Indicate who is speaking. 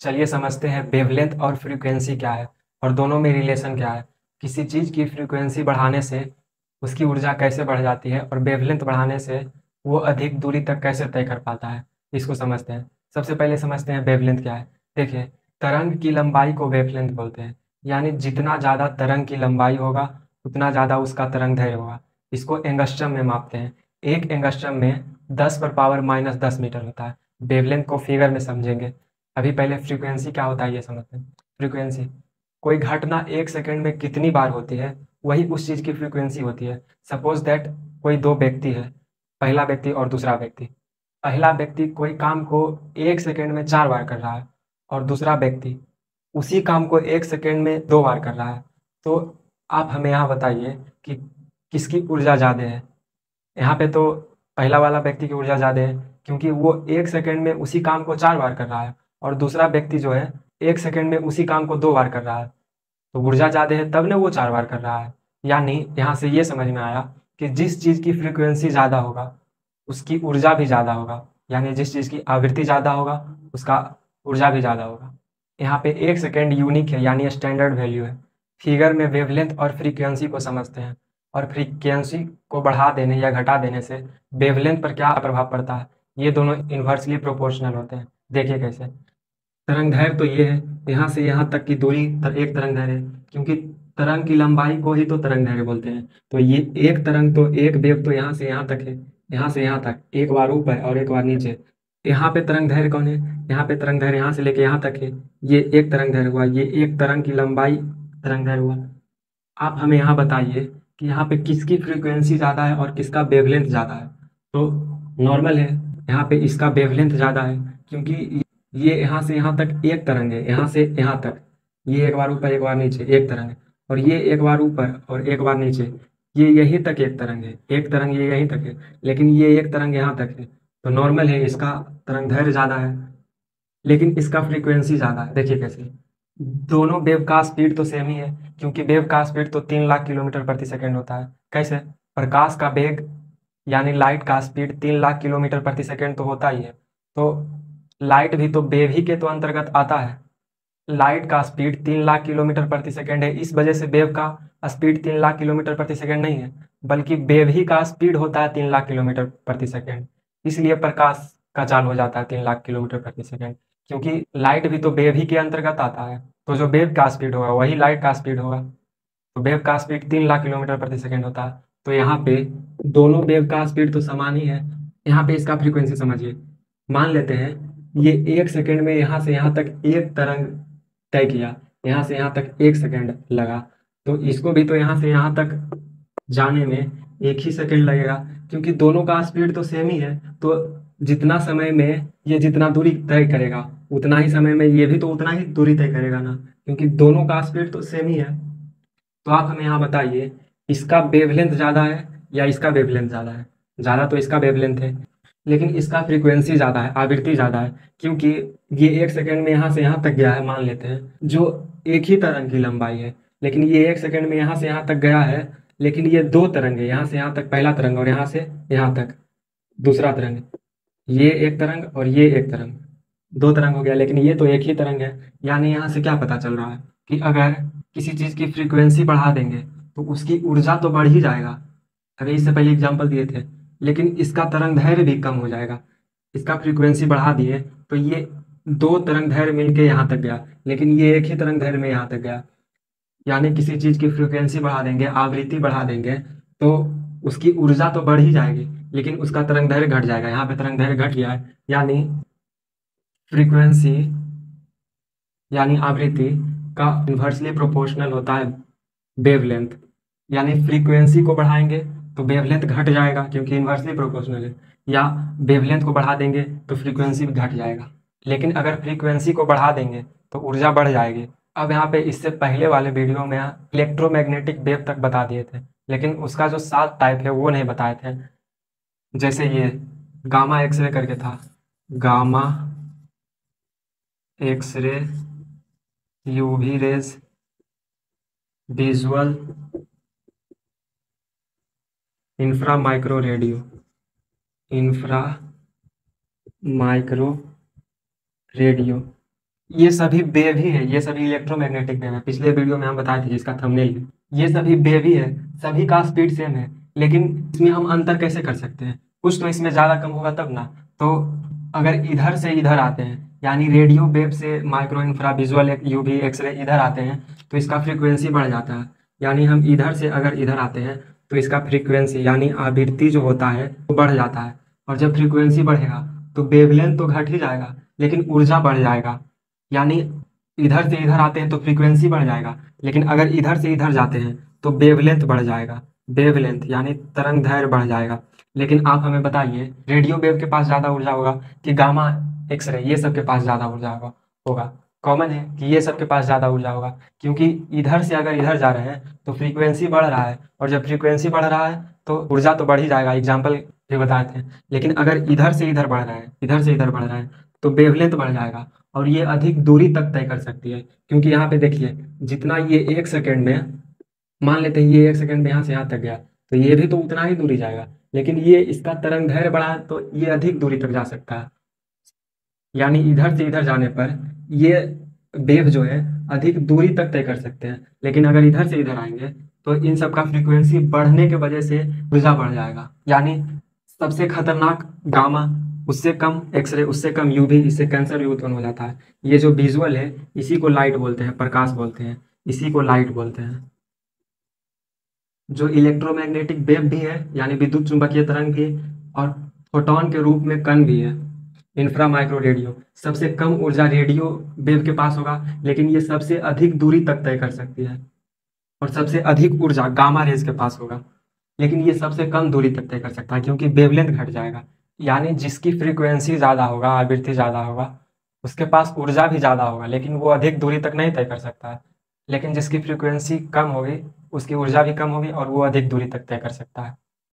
Speaker 1: चलिए समझते हैं वेवलेंथ और फ्रीक्वेंसी क्या है और दोनों में रिलेशन क्या है। किसी चीज़ की फ्रीक्वेंसी बढ़ाने से उसकी ऊर्जा कैसे बढ़ जाती है और वेवलेंथ बढ़ाने से वो अधिक दूरी तक कैसे तय कर पाता है, इसको समझते हैं। सबसे पहले समझते हैं वेवलेंथ क्या है। देखिए, तरंग की लंबाई को वेवलेंथ बोलते हैं, यानी जितना ज़्यादा तरंग की लंबाई होगा उतना ज़्यादा उसका तरंग दैर्घ्य होगा। इसको एंगस्ट्रम में मापते हैं। एक एंगस्ट्रम में 10⁻−10 मीटर होता है। वेवलेंथ को फिगर में समझेंगे। अभी पहले फ्रीक्वेंसी क्या होता है ये समझते हैं। फ्रीक्वेंसी कोई घटना एक सेकंड में कितनी बार होती है, वही उस चीज़ की फ्रीक्वेंसी होती है। सपोज दैट कोई दो व्यक्ति है, पहला व्यक्ति और दूसरा व्यक्ति। पहला व्यक्ति कोई काम को एक सेकंड में 4 बार कर रहा है और दूसरा व्यक्ति उसी काम को एक सेकंड में 2 बार कर रहा है। तो आप हमें यहाँ बताइए कि किसकी ऊर्जा ज़्यादा है। यहाँ पे तो पहला वाला व्यक्ति की ऊर्जा ज़्यादा है, क्योंकि वो एक सेकंड में उसी काम को 4 बार कर रहा है और दूसरा व्यक्ति जो है एक सेकंड में उसी काम को 2 बार कर रहा है। तो ऊर्जा ज़्यादा है तब ना वो 4 बार कर रहा है। यानी यहाँ से ये समझ में आया कि जिस चीज़ की फ्रीक्वेंसी ज़्यादा होगा उसकी ऊर्जा भी ज़्यादा होगा, यानी जिस चीज़ की आवृत्ति ज़्यादा होगा उसका ऊर्जा भी ज़्यादा होगा। यहाँ पे एक सेकंड यूनिक है, यानी स्टैंडर्ड वैल्यू है। फिगर में वेवलेंथ और फ्रीक्वेंसी को समझते हैं, और फ्रीक्वेंसी को बढ़ा देने या घटा देने से वेवलेंथ पर क्या प्रभाव पड़ता है। ये दोनों इन्वर्सली प्रोपोर्शनल होते हैं। देखिए कैसे। तरंग दैर्घ्य तो ये है, यहाँ से यहाँ तक की दूरी एक तरंग दैर्घ्य है, क्योंकि तरंग की लंबाई को ही तो तरंग दैर्घ्य बोलते हैं। तो ये एक तरंग तो एक वेव तो यहाँ से यहाँ तक है, यहाँ से यहाँ तक एक बार ऊपर और एक बार नीचे। यहाँ पे तरंग दैर्घ्य कौन है, यहाँ पे तरंग दैर्घ्य यहाँ से लेके यहाँ तक है। ये एक तरंग दैर्घ्य हुआ, ये एक तरंग की लंबाई तरंग दैर्घ्य हुआ। आप हमें यहाँ बताइए कि यहाँ पे किसकी फ्रीक्वेंसी ज़्यादा है और किसका वेवलेंथ ज़्यादा है। तो नॉर्मल है, यहाँ पे इसका वेवलेंथ ज़्यादा है, क्योंकि ये यहाँ से यहाँ तक एक तरंग है, यहाँ से यहाँ तक। ये एक बार ऊपर एक बार नीचे एक तरंग है, और ये एक बार ऊपर और एक बार नीचे। ये यहीं तक एक तरंग है, एक तरंग ये यहीं तक है, लेकिन ये एक तरंग यहाँ तक है। तो नॉर्मल है, इसका तरंग दैर्घ्य ज़्यादा है, लेकिन इसका फ्रीक्वेंसी ज़्यादा है। देखिए कैसे। दोनों वेव का स्पीड तो सेम ही है, क्योंकि वेव का स्पीड तो 3 लाख किलोमीटर प्रति सेकंड होता है। कैसे? प्रकाश का वेग यानी लाइट का स्पीड 3 लाख किलोमीटर प्रति सेकंड तो होता ही है। तो लाइट भी तो वेव ही के तो अंतर्गत आता है। लाइट का स्पीड 3 लाख किलोमीटर प्रति सेकंड है, इस वजह से वेव का स्पीड 3 लाख किलोमीटर प्रति सेकंड नहीं है, बल्कि वेव ही का स्पीड होता है 3 लाख किलोमीटर प्रति सेकंड। इसलिए प्रकाश का चाल हो जाता है 3 लाख किलोमीटर प्रति सेकंड, क्योंकि लाइट भी तो वेव ही के अंतर्गत आता है। तो जो वेव का स्पीड होगा वही लाइट का स्पीड होगा। तो वेव का स्पीड 3 लाख किलोमीटर प्रति सेकंड होता है। तो यहाँ पे दोनों वेव का स्पीड तो समान ही है। यहाँ पे इसका फ्रीक्वेंसी समझिए। मान लेते हैं ये एक सेकंड में यहाँ से यहाँ तक एक तरंग तय किया, यहाँ से यहाँ तक एक सेकंड लगा, तो इसको भी तो यहाँ से यहाँ तक जाने में एक ही सेकंड लगेगा, क्योंकि दोनों का स्पीड तो सेम ही है। तो जितना समय में ये जितना दूरी तय करेगा उतना ही समय में ये भी तो उतना ही दूरी तय करेगा ना, क्योंकि दोनों का स्पीड तो सेम ही है। तो आप हमें यहाँ बताइए, इसका वेवलेंथ ज़्यादा है या इसका वेवलेंथ ज़्यादा है। ज़्यादा तो इसका वेवलेंथ है, लेकिन इसका फ्रीक्वेंसी ज़्यादा है, आवृत्ति ज़्यादा है, क्योंकि ये एक सेकंड में यहाँ से यहाँ तक गया है। मान लेते हैं जो एक ही तरंग की लंबाई है, लेकिन ये एक सेकंड में यहाँ से यहाँ तक गया है, लेकिन ये दो तरंग है, यहाँ से यहाँ तक पहला तरंग और यहाँ से यहाँ तक दूसरा तरंग। ये एक तरंग और ये एक तरंग, दो तरंग हो गया, लेकिन ये तो एक ही तरंग है। यानी यहाँ से क्या पता चल रहा है कि अगर किसी चीज़ की फ्रीक्वेंसी बढ़ा देंगे तो उसकी ऊर्जा तो बढ़ ही जाएगा। अभी इससे पहले एग्जाम्पल दिए थे, लेकिन इसका तरंग दैर्घ्य भी कम हो जाएगा। इसका फ्रीक्वेंसी बढ़ा दिए तो ये दो तरंग दैर्घ्य मिलके यहाँ तक गया, लेकिन ये एक ही तरंग दैर्घ्य में यहाँ तक गया। यानी किसी चीज़ की फ्रीक्वेंसी बढ़ा देंगे, आवृत्ति बढ़ा देंगे, तो उसकी ऊर्जा तो बढ़ ही जाएगी, लेकिन उसका तरंग दैर्घ्य घट जाएगा। यहाँ पे तरंग दैर्घ्य घट गया है, यानी फ्रीक्वेंसी यानी आवृत्ति का इन्वर्सली प्रोपोर्शनल होता है वेवलेंथ। यानी फ्रीक्वेंसी को बढ़ाएंगे तो वेवलेंथ घट जाएगा, क्योंकि इन्वर्सली प्रोपोर्शनल है, या वेवलेंथ को बढ़ा देंगे तो फ्रीक्वेंसी भी घट जाएगा। लेकिन अगर फ्रीक्वेंसी को बढ़ा देंगे तो ऊर्जा बढ़ जाएगी। अब यहाँ पे इससे पहले वाले वीडियो में इलेक्ट्रोमैग्नेटिक वेव तक बता दिए थे, लेकिन उसका जो 7 टाइप है वो नहीं बताए थे। जैसे ये गामा एक्सरे करके था, gamma x ray, UV rays, visual, infra micro radio, infra micro radio, ये सभी वेव ही है, ये सभी इलेक्ट्रोमैग्नेटिक वेव है। पिछले वीडियो में हम बताए थे, जिसका थंबनेल है, ये सभी वेव ही है, सभी का स्पीड सेम है। लेकिन इसमें हम अंतर कैसे कर सकते हैं? कुछ तो इसमें ज़्यादा कम होगा तब ना। तो अगर इधर से इधर आते हैं, यानी रेडियो वेव से micro infra visual UV x ray इधर आते हैं, तो इसका फ्रीक्वेंसी बढ़ जाता है। यानी हम इधर से अगर इधर आते हैं तो इसका फ्रीक्वेंसी यानी आवृत्ति जो होता है वो बढ़ जाता है। और जब फ्रीक्वेंसी बढ़ेगा तो वेवलेंथ तो घट ही जाएगा, लेकिन ऊर्जा बढ़ जाएगा। यानी इधर से इधर आते हैं तो फ्रीक्वेंसी बढ़ जाएगा, लेकिन अगर इधर से इधर जाते हैं तो वेवलेंथ बढ़ जाएगा। वेवलेंथ यानी तरंग दैर्घ्य बढ़ जाएगा। लेकिन आप हमें बताइए, रेडियो वेव के पास ज़्यादा ऊर्जा होगा कि गामा एक्सरे ये सब के पास ज़्यादा ऊर्जा होगा? कॉमन है कि ये सब के पास ज़्यादा ऊर्जा होगा, क्योंकि इधर से अगर इधर जा रहे हैं तो फ्रीक्वेंसी बढ़ रहा है, और जब फ्रीक्वेंसी बढ़ रहा है तो ऊर्जा तो बढ़ ही जाएगा, एग्जाम्पल भी बताए थे। लेकिन अगर इधर से इधर बढ़ रहा है, इधर से इधर बढ़ रहा है, तो वेवलेंथ बढ़ जाएगा, और ये अधिक दूरी तक तय कर सकती है। क्योंकि यहाँ पे देखिए, जितना ये 1 सेकेंड में, मान लेते हैं ये 1 सेकेंड में यहाँ से यहाँ तक गया, तो ये भी तो उतना ही दूरी जाएगा। लेकिन ये इसका तरंग दैर्घ्य बढ़ा है तो ये अधिक दूरी तक जा सकता है। यानी इधर से इधर जाने पर ये वेव जो है अधिक दूरी तक तय कर सकते हैं। लेकिन अगर इधर से इधर आएंगे तो इन सब का फ्रीक्वेंसी बढ़ने के वजह से ऊर्जा बढ़ जाएगा। यानी सबसे खतरनाक गामा, उससे कम एक्सरे, उससे कम यूवी, इससे कैंसर भी उत्पन्न हो जाता है। ये जो विजुअल है इसी को लाइट बोलते हैं, प्रकाश बोलते हैं, इसी को लाइट बोलते हैं। जो इलेक्ट्रोमैग्नेटिक वेव भी है यानी विद्युत चुंबकीय तरंग भी, और फोटोन के रूप में कण भी है। इंफ्रा माइक्रो रेडियो, सबसे कम ऊर्जा रेडियो वेव के पास होगा, लेकिन ये सबसे अधिक दूरी तक तय कर सकती है। और सबसे अधिक ऊर्जा गामा रेज के पास होगा, लेकिन ये सबसे कम दूरी तक तय कर सकता है, क्योंकि वेवलेंथ घट जाएगा। यानी जिसकी फ्रीक्वेंसी ज़्यादा होगा, आवृत्ति ज़्यादा होगा, उसके पास ऊर्जा भी ज़्यादा होगा, लेकिन वो अधिक दूरी तक नहीं तय कर सकता है। लेकिन जिसकी फ्रीक्वेंसी कम होगी उसकी ऊर्जा भी कम होगी और वो अधिक दूरी तक तय कर सकता है।